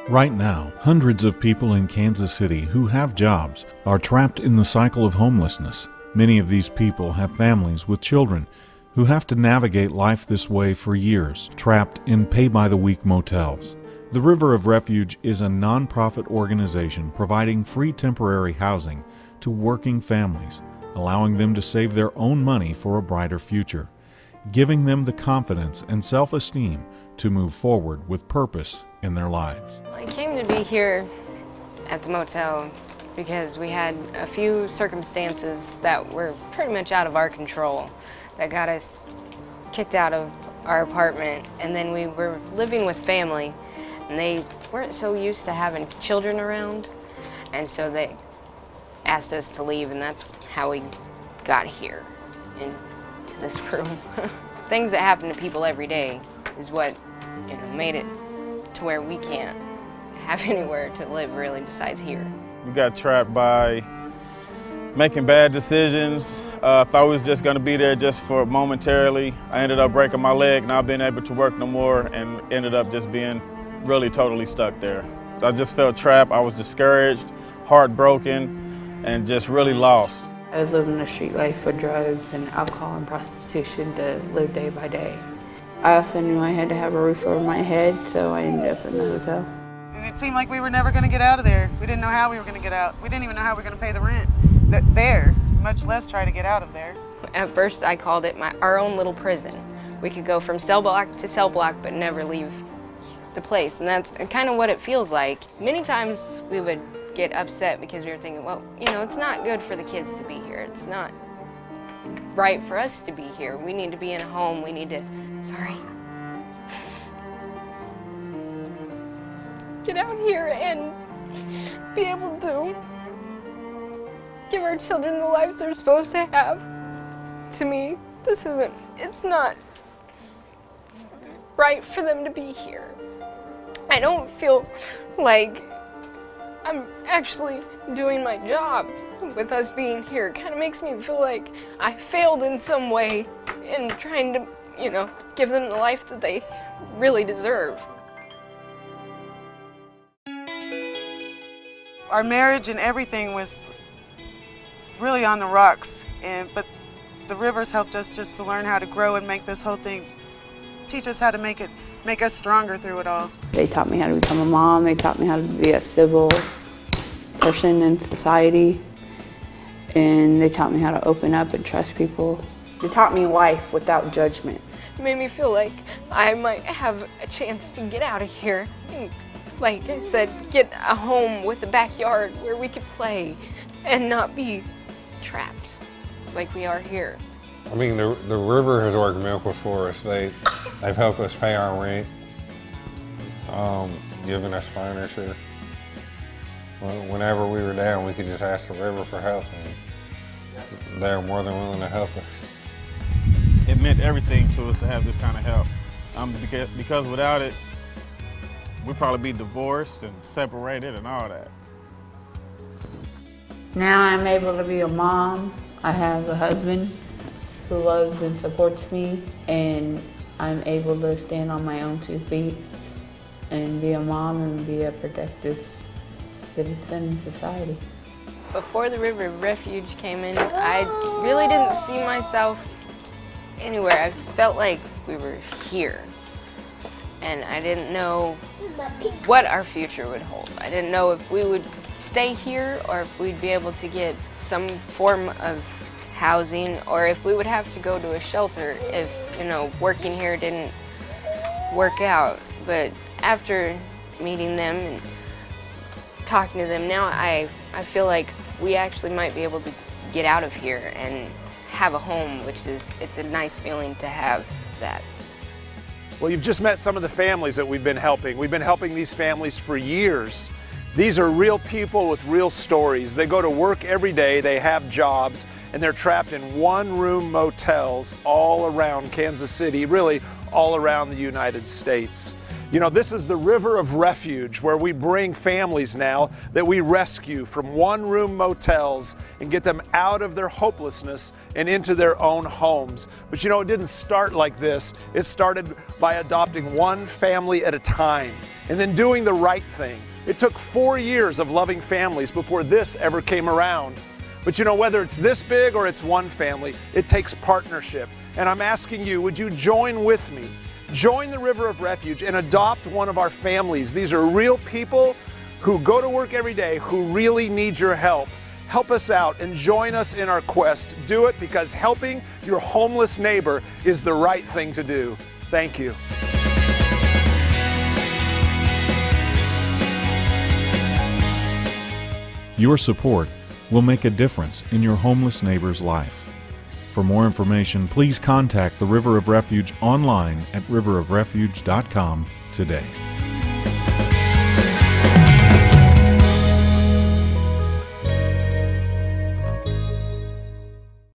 Right now, hundreds of people in Kansas City who have jobs are trapped in the cycle of homelessness. Many of these people have families with children who have to navigate life this way for years, trapped in pay-by-the-week motels. The River of Refuge is a nonprofit organization providing free temporary housing to working families, allowing them to save their own money for a brighter future, giving them the confidence and self-esteem to move forward with purpose in their lives. I came to be here at the motel because we had a few circumstances that were pretty much out of our control that got us kicked out of our apartment, and then we were living with family and they weren't so used to having children around, and so they asked us to leave, and that's how we got here into this room. Things that happen to people every day is what, made it to where we can't have anywhere to live really besides here. We got trapped by making bad decisions. Thought we was just gonna be there just for momentarily. I ended up breaking my leg, not being able to work no more, and ended up just being really totally stuck there. I just felt trapped. I was discouraged, heartbroken, and just really lost. I was living a street life for drugs and alcohol and prostitution to live day by day. I also knew I had to have a roof over my head, so I ended up in the hotel. And it seemed like we were never going to get out of there. We didn't know how we were going to get out. We didn't even know how we were going to pay the rent there, much less try to get out of there. At first I called it our own little prison. We could go from cell block to cell block but never leave the place, and that's kind of what it feels like. Many times we would get upset because we were thinking, well, it's not good for the kids to be here. It's not right for us to be here. We need to be in a home. We need to, get out here and be able to give our children the lives they're supposed to have. To me, it's not right for them to be here. I don't feel like I'm actually doing my job with us being here. It kind of makes me feel like I failed in some way in trying to, give them the life that they really deserve. Our marriage and everything was really on the rocks, but the rivers helped us just to learn how to grow and make this whole thing, teach us how to make us stronger through it all. They taught me how to become a mom. They taught me how to be a civil person in society. And they taught me how to open up and trust people. They taught me life without judgment. It made me feel like I might have a chance to get out of here. And, like I said, get a home with a backyard where we could play and not be trapped like we are here. I mean, the river has worked miracles for us. They've helped us pay our rent, giving us furniture. Whenever we were down, we could just ask the river for help, and they're more than willing to help us. It meant everything to us to have this kind of help. Because without it, we'd probably be divorced and separated and all that. Now I'm able to be a mom. I have a husband who loves and supports me, and I'm able to stand on my own 2 feet and be a mom and be a protective citizen in society. Before the River of Refuge came in, I really didn't see myself anywhere. I felt like we were here, and I didn't know what our future would hold. I didn't know if we would stay here or if we'd be able to get some form of housing, or if we would have to go to a shelter if, working here didn't work out. But after meeting them and talking to them now, I feel like we actually might be able to get out of here and have a home, it's a nice feeling to have that. Well, you've just met some of the families that we've been helping. We've been helping these families for years. These are real people with real stories. They go to work every day, they have jobs, and they're trapped in one-room motels all around Kansas City, really all around the United States. This is the River of Refuge, where we bring families now that we rescue from one-room motels and get them out of their hopelessness and into their own homes. But it didn't start like this. It started by adopting one family at a time. and then doing the right thing. It took 4 years of loving families before this ever came around. But you know, whether it's this big or it's one family, it takes partnership. And I'm asking you, would you join with me? Join the River of Refuge and adopt one of our families. These are real people who go to work every day, who really need your help. Help us out and join us in our quest. Do it because helping your homeless neighbor is the right thing to do. Thank you. Your support will make a difference in your homeless neighbor's life. For more information, please contact the River of Refuge online at riverofrefuge.com today.